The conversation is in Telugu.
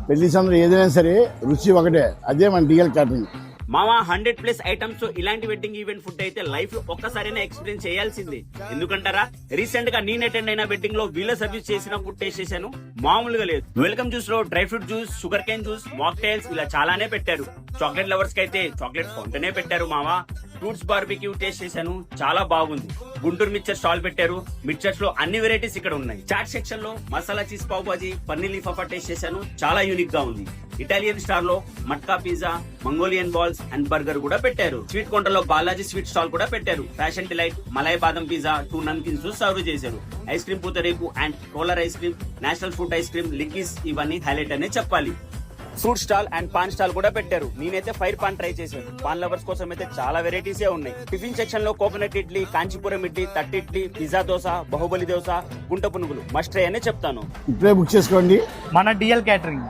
పెళ్లి సందర్భం ఏదైనా సరే రుచి ఒకటే, అదే మన డిఎల్ క్యాటరింగ్. మామా 100+ ఐటమ్స్ ఇలాంటి వెడ్డింగ్ ఈవెంట్ ఫుడ్ అయితే లైఫ్ లో ఒక్కసారైనా ఎక్స్పీరియన్స్ చేయాల్సింది. ఎందుకంటారా, రీసెంట్ గా నేను అటెండ్ అయిన వెడ్డింగ్ లో వీళ్ళ సర్వీస్ చేసిన ఫుడ్ టేస్ట్ చేశాను, మామూలుగా లేదు. వెల్కమ్ జ్యూస్ లో dry fruit juice, sugar cane juice, mocktails ఇలా చాలానే పెట్టారు. చాక్లెట్ లవర్స్ కి అయితే చాక్లెట్ ఫౌంటైనే పెట్టారు మావా. ఫ్రూట్స్ బార్బిక్యూ టేస్ట్ చేశాను, చాలా బాగుంది. గుంటూరు మిక్చర్ స్టాల్ పెట్టారు, మిక్చర్స్ లో అన్ని వెరైటీస్ ఇక్కడ ఉన్నాయి. చాట్ సెక్షన్ లో మసాలా చీజ్ పావ్ బాజీ, పన్నీర్ లీఫాఫా టేస్ట్ చేశాను, చాలా యూనిక్ గా ఉంది. ఇటాలియన్ స్టార్ లో matka pizza, Mongolian balls and burger కూడా పెట్టారు. స్వీట్ కౌంటర్ లో బాలాజీ స్వీట్ స్టాల్ కూడా పెట్టారు. Fashion delight, malai badam pizza, 2 నమ్కిన్స్ సర్వ్ చేశారు. ఐస్ క్రీమ్ పూతరేకు and roller ice cream, national fruit ice cream, లిక్కీస్ ఇవన్నీ హైలైట్ అనే చెప్పాలి. Fruit stall and paan stall కూడా పెట్టారు. నేనైతే ఫైర్ పాన్ ట్రై చేశాను. పాన్ లవర్స్ కోసం అయితే చాలా వెరైటీసే ఉన్నాయి. టిఫిన్ సెక్షన్ లో కోకోనట్ ఇడ్లీ, కాంచీపురం ఇడ్లీ, తట్టి ఇడ్లీ, పిజ్జా దోశ, బాహుబలి దోశ, గుంట పునుగులు మస్ట్ ట్రై అనే చెప్తాను. ఇప్పుడే బుక్ చేసుకోండి మన డిఎల్ క్యాటరింగ్.